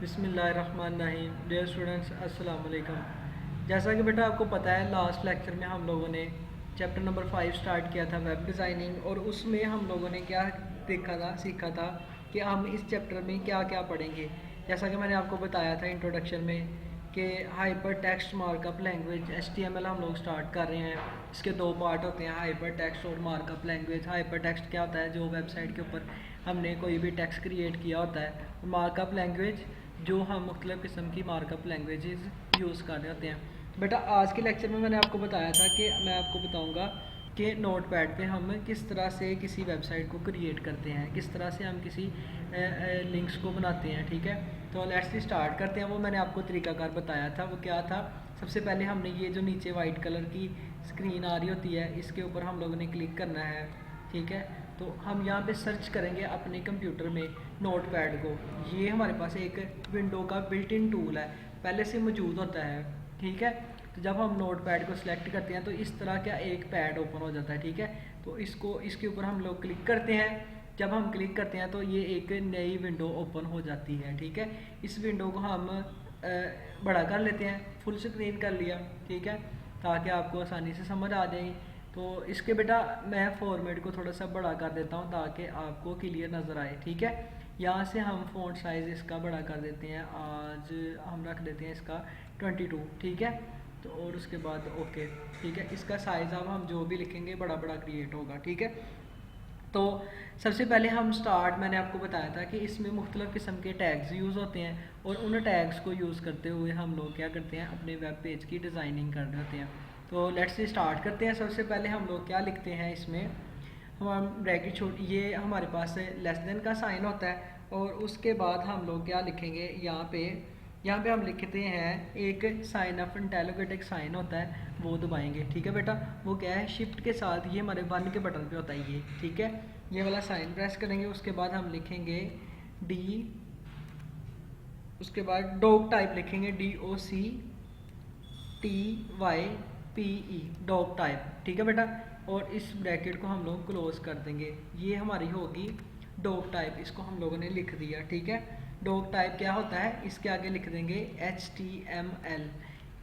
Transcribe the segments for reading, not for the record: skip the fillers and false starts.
बिस्मिल्लाहिर्रहमानिर्रहीम। Dear students, अस्सलाम वालेकुम। जैसा कि बेटा आपको पता है, लास्ट लेक्चर में हम लोगों ने चैप्टर नंबर 5 स्टार्ट किया था, वेब डिज़ाइनिंग। और उसमें हम लोगों ने क्या सीखा था कि हम इस चैप्टर में क्या क्या पढ़ेंगे। जैसा कि मैंने आपको बताया था इंट्रोडक्शन में कि hyper text markup language HTML हम लोग स्टार्ट कर रहे हैं। इसके दो पार्ट होते हैं, हाइपर टेक्स्ट और मार्कअप लैंग्वेज। हाइपर टेक्स्ट क्या होता है? जो वेबसाइट के ऊपर हमने कोई भी टेक्स्ट क्रिएट किया होता है। और मार्कअप लैंग्वेज जो हम मुख्तलिफ़ किस्म की मार्कअप लैंग्वेजेस यूज़ कर रहे होते हैं। बेटा आज के लेक्चर में मैंने आपको बताया था कि मैं आपको बताऊंगा कि नोट पैड पर हम किस तरह से किसी वेबसाइट को क्रिएट करते हैं, किस तरह से हम किसी लिंक्स को बनाते हैं। ठीक है, तो लेट्स स्टार्ट करते हैं। वो मैंने आपको तरीकाकार बताया था। वो क्या था? सबसे पहले हमने ये जो नीचे वाइट कलर की स्क्रीन आ रही होती है, इसके ऊपर हम लोगों ने क्लिक करना है। ठीक है, तो हम यहाँ पे सर्च करेंगे अपने कंप्यूटर में नोट पैड को। ये हमारे पास एक विंडो का बिल्ट इन टूल है, पहले से मौजूद होता है। ठीक है, तो जब हम नोट पैड को सिलेक्ट करते हैं तो इस तरह का एक पैड ओपन हो जाता है। ठीक है, तो इसके ऊपर हम लोग क्लिक करते हैं। जब हम क्लिक करते हैं तो ये एक नई विंडो ओपन हो जाती है। ठीक है, इस विंडो को हम बड़ा कर लेते हैं, फुल स्क्रीन कर लिया। ठीक है, ताकि आपको आसानी से समझ आ जाए। तो इसके बेटा मैं फॉर्मेट को थोड़ा सा बड़ा कर देता हूँ ताकि आपको क्लियर नज़र आए। ठीक है, यहाँ से हम फ़ॉन्ट साइज़ इसका बड़ा कर देते हैं। आज हम रख देते हैं इसका 22। ठीक है, तो और उसके बाद ओके। ठीक है, इसका साइज़ अब हम जो भी लिखेंगे बड़ा बड़ा क्रिएट होगा। ठीक है, तो सबसे पहले हम मैंने आपको बताया था कि इसमें मुख्तलिफ़ किस्म के टैग्स यूज़ होते हैं। और उन टैग्स को यूज़ करते हुए हम लोग क्या करते हैं, अपने वेब पेज की डिज़ाइनिंग कर रहे होते हैं। तो लेट्स से स्टार्ट करते हैं। सबसे पहले हम लोग क्या लिखते हैं इसमें, हम ब्रैकेट ये हमारे पास लेस देन का साइन होता है। और उसके बाद हम लोग क्या लिखेंगे, यहाँ पे हम लिखते हैं एक साइन ऑफ इंटेरोगेटिव साइन होता है, वो दबाएंगे। ठीक है बेटा, वो क्या है, शिफ्ट के साथ ये हमारे वन के बटन पे होता है ये। ठीक है, ये वाला साइन प्रेस करेंगे। उसके बाद हम लिखेंगे डी, उसके बाद डॉग टाइप लिखेंगे, DOCTYPE, डॉग टाइप। ठीक है बेटा, और इस ब्रैकेट को हम लोग क्लोज कर देंगे। ये हमारी होगी डॉग टाइप, इसको हम लोगों ने लिख दिया। ठीक है, डॉग टाइप क्या होता है, इसके आगे लिख देंगे HTML।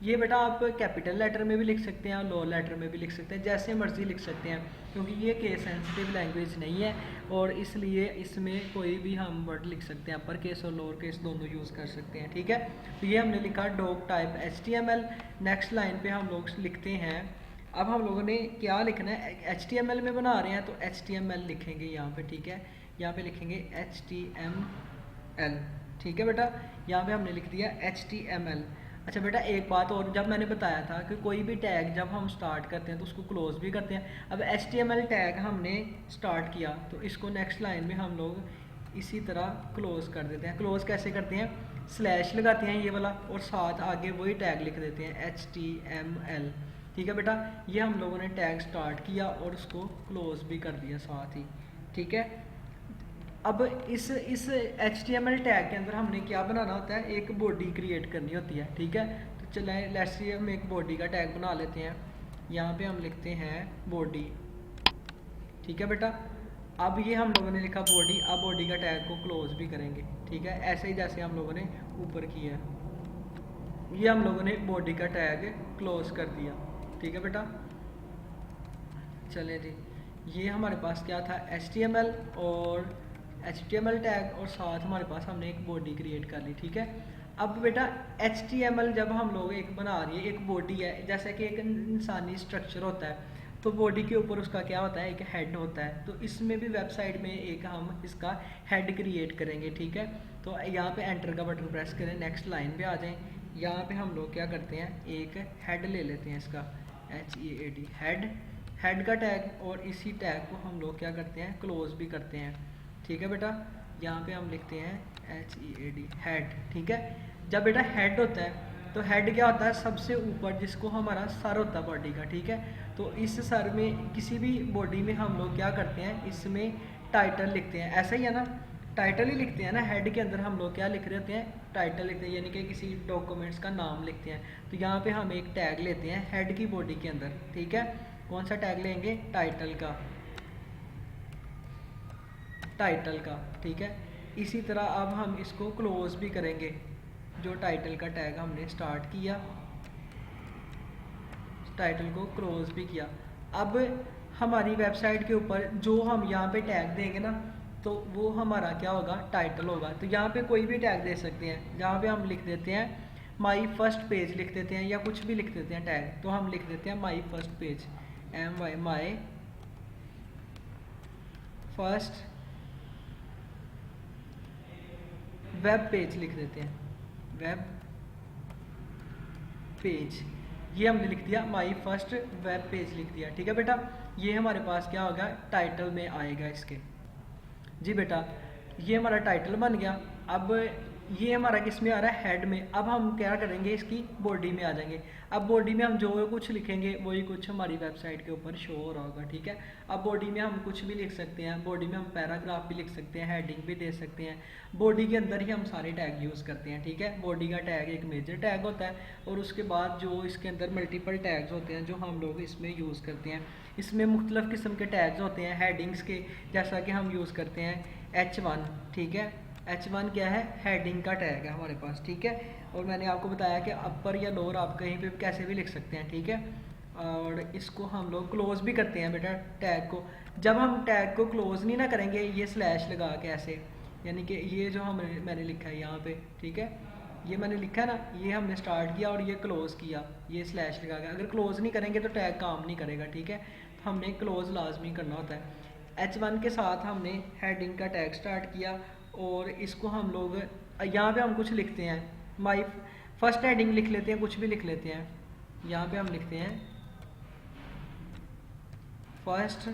ये बेटा आप कैपिटल लेटर में भी लिख सकते हैं और लोअर लेटर में भी लिख सकते हैं, जैसे मर्जी लिख सकते हैं, क्योंकि ये केस सेंसिटिव लैंग्वेज नहीं है। और इसलिए इसमें कोई भी हम वर्ड लिख सकते हैं, अपर केस और लोअर केस दोनों यूज़ कर सकते हैं। ठीक है, तो ये हमने लिखा dog type HTML। Next line पे हम लोग लिखते हैं, अब हम लोगों ने क्या लिखना है, HTML में बना रहे हैं तो HTML लिखेंगे यहाँ पे। ठीक है, यहाँ पे लिखेंगे HTML। ठीक है बेटा, यहाँ पे हमने लिख दिया HTML। अच्छा बेटा, एक बात और, जब मैंने बताया था कि कोई भी टैग जब हम स्टार्ट करते हैं तो उसको क्लोज भी करते हैं। अब HTML टैग हमने स्टार्ट किया तो इसको नेक्स्ट लाइन में हम लोग इसी तरह क्लोज कर देते हैं। क्लोज कैसे करते हैं, स्लैश लगाते हैं ये वाला, और साथ आगे वही टैग लिख देते हैं HTML। ठीक है बेटा, ये हम लोगों ने टैग स्टार्ट किया और उसको क्लोज भी कर दिया साथ ही। ठीक है, अब इस HTML टैग के अंदर हमने क्या बनाना होता है, एक बॉडी क्रिएट करनी होती है। ठीक है, तो चलें लेट्स से हम एक बॉडी का टैग बना लेते हैं। यहाँ पे हम लिखते हैं बॉडी। ठीक है बेटा, अब ये हम लोगों ने लिखा बॉडी, अब बॉडी का टैग को क्लोज भी करेंगे। ठीक है, ऐसे ही जैसे हम लोगों ने ऊपर किया, ये हम लोगों ने बॉडी का टैग क्लोज कर दिया। ठीक है बेटा, चलें जी, ये हमारे पास क्या था, HTML और HTML टैग, और साथ हमारे पास हमने एक बॉडी क्रिएट कर ली। ठीक है, अब बेटा HTML जब हम लोग एक बना रही है, एक बॉडी है, जैसे कि एक इंसानी स्ट्रक्चर होता है, तो बॉडी के ऊपर उसका क्या होता है, एक हेड होता है। तो इसमें भी वेबसाइट में एक हम इसका हेड क्रिएट करेंगे। ठीक है, तो यहाँ पे एंटर का बटन प्रेस करें, नेक्स्ट लाइन पे आ जाएं। यहाँ पे हम लोग क्या करते हैं, एक हेड ले लेते हैं इसका, HEAD, हेड का टैग, और इसी टैग को हम लोग क्या करते हैं, क्लोज भी करते हैं। ठीक है बेटा, यहाँ पे हम लिखते हैं HEAD, हेड। ठीक है, जब बेटा हेड होता है तो हेड क्या होता है, सबसे ऊपर जिसको हमारा सर होता है बॉडी का। ठीक है, तो इस सर में किसी भी बॉडी में हम लोग क्या करते हैं, इसमें टाइटल लिखते हैं। ऐसा ही है ना, टाइटल ही लिखते हैं ना, हेड के अंदर हम लोग क्या लिख रहे होते हैं, टाइटल लिखते हैं, यानी कि किसी डॉक्यूमेंट्स का नाम लिखते हैं। तो यहाँ पे हम एक टैग लेते हैं हेड की बॉडी के अंदर। ठीक है, कौन सा टैग लेंगे, टाइटल का। ठीक है, इसी तरह अब हम इसको क्लोज भी करेंगे। जो टाइटल का टैग हमने स्टार्ट किया, टाइटल को क्लोज भी किया। अब हमारी वेबसाइट के ऊपर जो हम यहाँ पे टैग देंगे ना, तो वो हमारा क्या होगा, टाइटल होगा। तो यहाँ पे कोई भी टैग दे सकते हैं। जहाँ पे हम लिख देते हैं माई फर्स्ट पेज लिख देते हैं, या कुछ भी लिख देते हैं टैग, तो हम लिख देते हैं my first page, MY my first web page लिख देते हैं, वेब पेज। ये हमने लिख दिया माई फर्स्ट वेब पेज लिख दिया। ठीक है बेटा, ये हमारे पास क्या होगा, टाइटल में आएगा इसके। जी बेटा, ये हमारा टाइटल बन गया। अब ये हमारा किस में आ रहा है, हेड में। अब हम क्या करेंगे, इसकी बॉडी में आ जाएंगे। अब बॉडी में हम जो कुछ लिखेंगे वही कुछ हमारी वेबसाइट के ऊपर शो हो रहा होगा। ठीक है, अब बॉडी में हम कुछ भी लिख सकते हैं। बॉडी में हम पैराग्राफ भी लिख सकते हैं, हेडिंग भी दे सकते हैं। बॉडी के अंदर ही हम सारे टैग यूज़ करते हैं। ठीक है, बॉडी का टैग एक मेजर टैग होता है, और उसके बाद जो इसके अंदर मल्टीपल टैग्स होते हैं जो हम लोग इसमें यूज़ करते हैं। इसमें मुख्तलिफ़ किस्म के टैग्स होते हैं हेडिंग्स के, जैसा कि हम यूज़ करते हैं H1। ठीक है, H1 क्या है, हेडिंग का टैग है हमारे पास। ठीक है, और मैंने आपको बताया कि अपर या लोअर आप कहीं पे कैसे भी लिख सकते हैं। ठीक है, और इसको हम लोग क्लोज भी करते हैं बेटा टैग को। जब हम टैग को क्लोज नहीं ना करेंगे, ये स्लैश लगा के ऐसे, यानी कि ये जो मैंने लिखा है यहाँ पे, ठीक है, ये मैंने लिखा है ना, ये हमने स्टार्ट किया और ये क्लोज किया, ये स्लैश लगा के। अगर क्लोज नहीं करेंगे तो टैग काम नहीं करेगा। ठीक है, तो हमने क्लोज लाजमी करना होता है। H1 के साथ हमने हेडिंग का टैग स्टार्ट किया, और इसको हम लोग यहाँ पे हम कुछ लिखते हैं, माई फर्स्ट हेडिंग लिख लेते हैं, कुछ भी लिख लेते हैं। यहाँ पे हम लिखते हैं फर्स्ट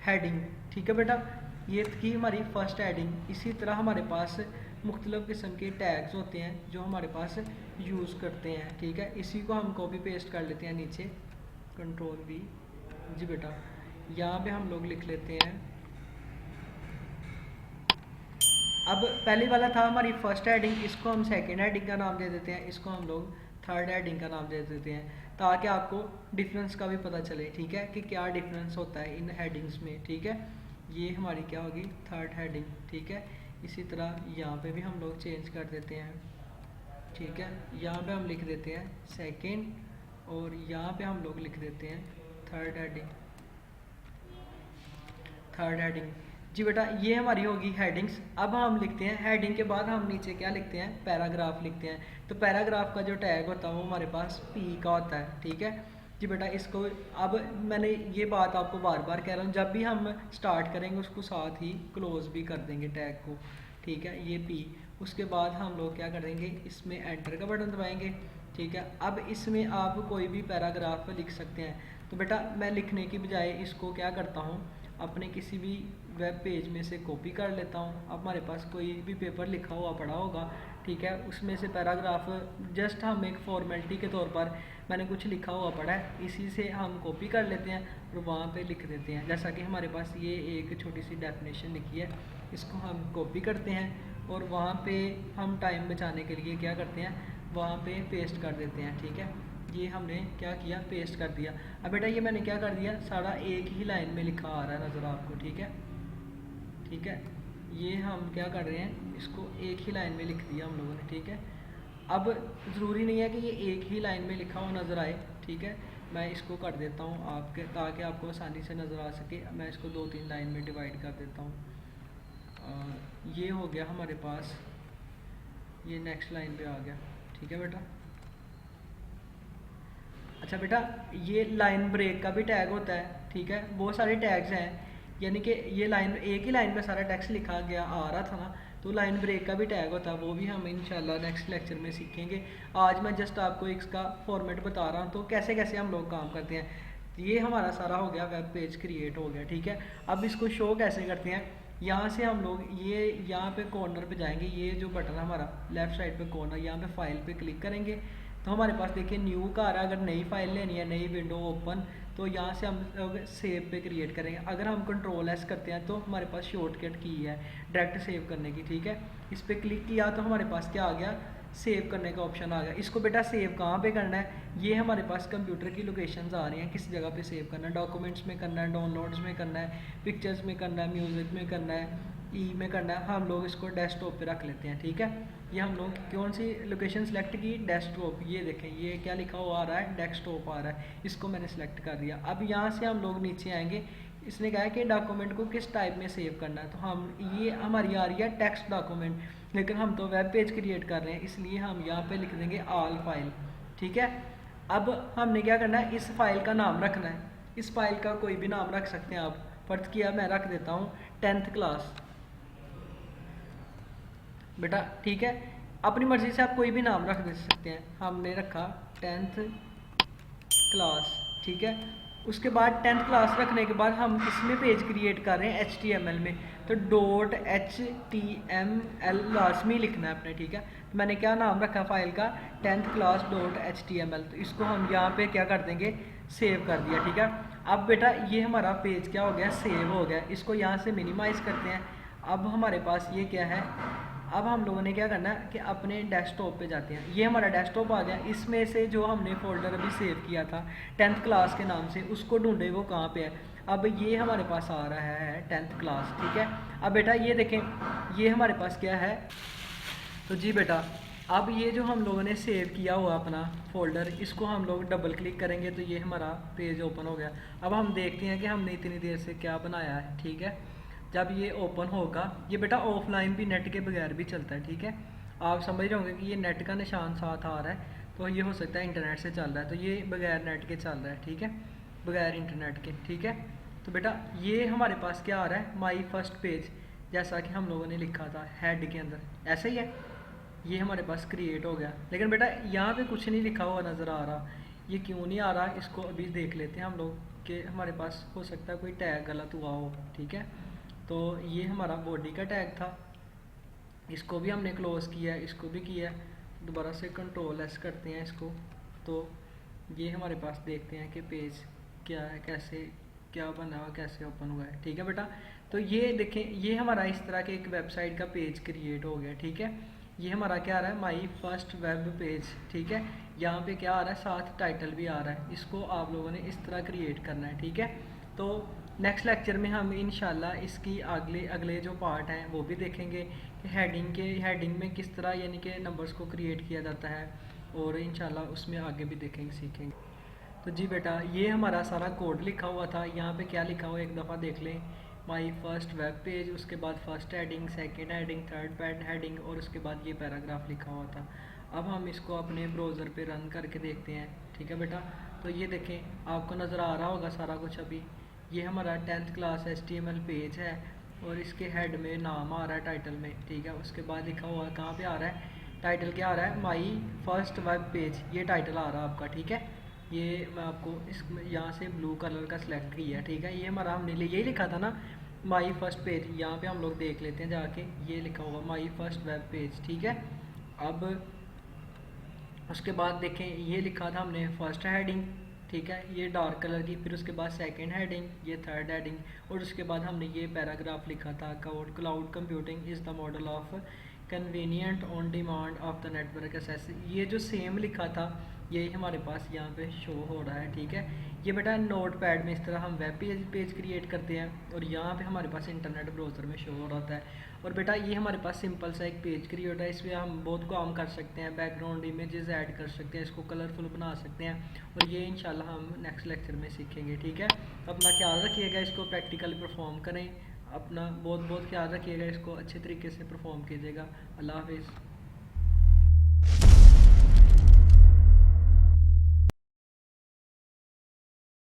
हेडिंग। ठीक है बेटा, ये थी हमारी फर्स्ट हेडिंग। इसी तरह हमारे पास मुख्तलिफ़ किस्म के टैग्स होते हैं जो हमारे पास यूज़ करते हैं। ठीक है, इसी को हम कॉपी पेस्ट कर लेते हैं नीचे, Ctrl+V। जी बेटा, यहाँ पे हम लोग लिख लेते हैं। अब पहले वाला था हमारी फर्स्ट हेडिंग, इसको हम सेकेंड हेडिंग का नाम दे देते हैं, इसको हम लोग थर्ड हेडिंग का नाम दे देते हैं, ताकि आपको डिफरेंस का भी पता चले। ठीक है, कि क्या डिफरेंस होता है इन हेडिंग्स में। ठीक है, ये हमारी क्या होगी, थर्ड हेडिंग। ठीक है, इसी तरह यहाँ पे भी हम लोग चेंज कर देते हैं। ठीक है, यहाँ पे हम लिख देते हैं सेकेंड, और यहाँ पे हम लोग लिख देते हैं थर्ड हेडिंग, थर्ड हेडिंग। जी बेटा, ये हमारी होगी हेडिंग्स। अब हम लिखते हैं हेडिंग के बाद हम नीचे क्या लिखते हैं, पैराग्राफ लिखते हैं। तो पैराग्राफ का जो टैग होता है वो हमारे पास P का होता है। ठीक है जी बेटा, इसको अब मैंने ये बात आपको बार बार कह रहा हूँ, जब भी हम स्टार्ट करेंगे उसको साथ ही क्लोज भी कर देंगे टैग को। ठीक है, ये P। उसके बाद हम लोग क्या करेंगे, इसमें एंटर का बटन दबाएंगे। ठीक है, अब इसमें आप कोई भी पैराग्राफ लिख सकते हैं। तो बेटा मैं लिखने की बजाय इसको क्या करता हूँ, अपने किसी भी वेब पेज में से कॉपी कर लेता हूँ। अब हमारे पास कोई भी पेपर लिखा हुआ पड़ा होगा, ठीक है, उसमें से पैराग्राफ जस्ट हम एक फॉर्मेलिटी के तौर पर मैंने कुछ लिखा हुआ पड़ा है, इसी से हम कॉपी कर लेते हैं और वहाँ पे लिख देते हैं। जैसा कि हमारे पास ये एक छोटी सी डेफिनेशन लिखी है, इसको हम कॉपी करते हैं और वहाँ पे हम टाइम बचाने के लिए क्या करते हैं, वहाँ पे पेस्ट कर देते हैं। ठीक है, ये हमने क्या किया, पेस्ट कर दिया। अब बेटा ये मैंने क्या कर दिया, सारा एक ही लाइन में लिखा आ रहा है नज़र आपको। ठीक है, ठीक है, ये हम क्या कर रहे हैं, इसको एक ही लाइन में लिख दिया हम लोगों ने। ठीक है, अब ज़रूरी नहीं है कि ये एक ही लाइन में लिखा हुआ नज़र आए। ठीक है, मैं इसको कर देता हूँ आपके, ताकि आपको आसानी से नज़र आ सके। मैं इसको 2-3 लाइन में डिवाइड कर देता हूँ। ये हो गया हमारे पास, ये नेक्स्ट लाइन पे आ गया। ठीक है बेटा, अच्छा बेटा, ये लाइन ब्रेक का भी टैग होता है। ठीक है, बहुत सारे टैग्स हैं, यानी कि ये लाइन एक ही लाइन में सारा टेक्स्ट लिखा गया आ रहा था ना, तो लाइन ब्रेक का भी टैग होता है, वो भी हम इंशाल्लाह नेक्स्ट लेक्चर में सीखेंगे। आज मैं जस्ट आपको इसका फॉर्मेट बता रहा हूँ, तो कैसे कैसे हम लोग काम करते हैं। ये हमारा सारा हो गया, वेब पेज क्रिएट हो गया। ठीक है, अब इसको शो कैसे करते हैं, यहाँ से हम लोग ये यहाँ पे कॉर्नर पे जाएंगे, ये जो बटन हमारा लेफ़्ट साइड पे कॉर्नर, यहाँ पे फाइल पे क्लिक करेंगे तो हमारे पास देखिए न्यू का आ रहा है। अगर नई फाइल लेनी है, नई विंडो ओपन, तो यहाँ से हम सेव पे क्रिएट करेंगे। अगर हम Ctrl+S करते हैं तो हमारे पास शॉर्टकट की है डायरेक्ट सेव करने की। ठीक है, इस पर क्लिक किया तो हमारे पास क्या आ गया, सेव करने का ऑप्शन आ गया। इसको बेटा सेव कहाँ पे करना है, ये हमारे पास कंप्यूटर की लोकेशंस आ रही हैं, किस जगह पे सेव करना है, डॉक्यूमेंट्स में करना है, डाउनलोड्स में करना है, पिक्चर्स में करना है, म्यूज़िक में करना है, ई में करना है। हम लोग इसको डेस्कटॉप पे रख लेते हैं, ठीक है। ये हम लोग कौन सी लोकेशन सेलेक्ट की, डेस्कटॉप। ये देखें ये क्या लिखा हुआ आ रहा है, डेस्कटॉप आ रहा है, इसको मैंने सेलेक्ट कर दिया। अब यहाँ से हम लोग नीचे आएंगे, इसने कहा है कि डॉक्यूमेंट को किस टाइप में सेव करना है, तो हम ये हमारी आ रही है टेक्स्ट डॉक्यूमेंट, लेकिन हम तो वेब पेज क्रिएट कर रहे हैं, इसलिए हम यहाँ पे लिख देंगे ऑल फाइल, ठीक है। अब हमने क्या करना है, इस फाइल का नाम रखना है। इस फाइल का कोई भी नाम रख सकते हैं आप, फर्ज किया मैं रख देता हूँ 10th क्लास बेटा, ठीक है। अपनी मर्ज़ी से आप कोई भी नाम रख दे सकते हैं, हमने रखा 10th क्लास, ठीक है। उसके बाद 10th क्लास रखने के बाद हम किसमें पेज क्रिएट कर रहे हैं, HTML में, तो .html लाजमी लिखना है अपने, ठीक है। तो मैंने क्या नाम रखा फाइल का, 10th class .html, तो इसको हम यहाँ पे क्या कर देंगे, सेव कर दिया, ठीक है। अब बेटा ये हमारा पेज क्या हो गया, सेव हो गया। इसको यहाँ से मिनिमाइज़ करते हैं। अब हमारे पास ये क्या है, अब हम लोगों ने क्या करना है कि अपने डेस्कटॉप पे जाते हैं। ये हमारा डेस्कटॉप आ गया, इसमें से जो हमने फोल्डर अभी सेव किया था 10th क्लास के नाम से, उसको ढूंढे वो कहाँ पे है। अब ये हमारे पास आ रहा है 10th क्लास, ठीक है। अब बेटा ये देखें ये हमारे पास क्या है, तो जी बेटा अब ये जो हम लोगों ने सेव किया हुआ अपना फोल्डर, इसको हम लोग डबल क्लिक करेंगे तो ये हमारा पेज ओपन हो गया। अब हम देखते हैं कि हमने इतनी देर से क्या बनाया है, ठीक है। जब ये ओपन होगा, ये बेटा ऑफलाइन भी नेट के बगैर भी चलता है, ठीक है। आप समझ रहे होंगे कि ये नेट का निशान साथ आ रहा है, तो ये हो सकता है इंटरनेट से चल रहा है, तो ये बगैर नेट के चल रहा है, ठीक है, बगैर इंटरनेट के, ठीक है। तो बेटा ये हमारे पास क्या आ रहा है, माई फर्स्ट पेज, जैसा कि हम लोगों ने लिखा था हेड के अंदर, ऐसा ही है। ये हमारे पास क्रिएट हो गया, लेकिन बेटा यहाँ पे कुछ नहीं लिखा हुआ नज़र आ रहा, ये क्यों नहीं आ रहा, इसको अभी देख लेते हैं हम लोग कि हमारे पास हो सकता है कोई टैग गलत हुआ हो, ठीक है। तो ये हमारा बॉडी का टैग था, इसको भी हमने क्लोज़ किया है, इसको भी किया है। दोबारा से Ctrl+S करते हैं इसको, तो ये हमारे पास देखते हैं कि पेज क्या है, कैसे क्या बना हुआ, कैसे ओपन हुआ है, ठीक है बेटा। तो ये देखें ये हमारा इस तरह के एक वेबसाइट का पेज क्रिएट हो गया, ठीक है। ये हमारा क्या आ रहा है, माई फर्स्ट वेब पेज, ठीक है। यहाँ पे क्या आ रहा है, साथ टाइटल भी आ रहा है। इसको आप लोगों ने इस तरह क्रिएट करना है, ठीक है। तो नेक्स्ट लेक्चर में हम इंशाल्लाह इसकी अगले जो पार्ट हैं वो भी देखेंगे कि हेडिंग में किस तरह यानी कि नंबर्स को क्रिएट किया जाता है, और इंशाल्लाह उसमें आगे भी देखेंगे सीखेंगे। तो जी बेटा ये हमारा सारा कोड लिखा हुआ था, यहाँ पे क्या लिखा हुआ है एक दफ़ा देख लें, माई फर्स्ट वेब पेज, उसके बाद first heading, second heading, third heading, और उसके बाद ये पैराग्राफ लिखा हुआ था। अब हम इसको अपने ब्राउज़र पे रन करके देखते हैं, ठीक है बेटा। तो ये देखें आपको नज़र आ रहा होगा सारा कुछ। अभी ये हमारा 10th क्लास HTML पेज है, और इसके हेड में नाम आ रहा है टाइटल में, ठीक है। उसके बाद लिखा हुआ है कहाँ पे आ रहा है, टाइटल क्या आ रहा है, माई फर्स्ट वेब पेज, ये टाइटल आ रहा है आपका, ठीक है। ये मैं आपको इस यहाँ से ब्लू कलर का सिलेक्ट किया है, ठीक है। ये हमारा हमने यही लिखा था ना, माई फर्स्ट पेज, यहाँ पे हम लोग देख लेते हैं जाके, ये लिखा होगा माई फर्स्ट वेब पेज, ठीक है। अब उसके बाद देखें ये लिखा था हमने फर्स्ट हेडिंग, ठीक है, ये डार्क कलर की, फिर उसके बाद सेकंड हेडिंग, ये थर्ड हेडिंग, और उसके बाद हमने ये पैराग्राफ लिखा था, cloud computing is the model of convenient on demand of the network access. ये जो सेम लिखा था यही हमारे पास यहाँ पे शो हो रहा है, ठीक है। ये बेटा नोट पैड में इस तरह हम वेब पेज क्रिएट करते हैं, और यहाँ पे हमारे पास इंटरनेट ब्राउज़र में शो हो रहा है। और बेटा ये हमारे पास सिंपल सा एक पेज क्रिएट है, इसमें हम बहुत काम कर सकते हैं, बैकग्राउंड इमेजेस ऐड कर सकते हैं, इसको कलरफुल बना सकते हैं, और ये इंशाल्लाह हम नेक्स्ट लेक्चर में सीखेंगे, ठीक है। अपना ख्याल रखिएगा, इसको प्रैक्टिकली परफॉर्म करें, अपना बहुत बहुत ख्याल रखिएगा, इसको अच्छे तरीके से परफॉर्म कीजिएगा। अल्लाह हाफिज़।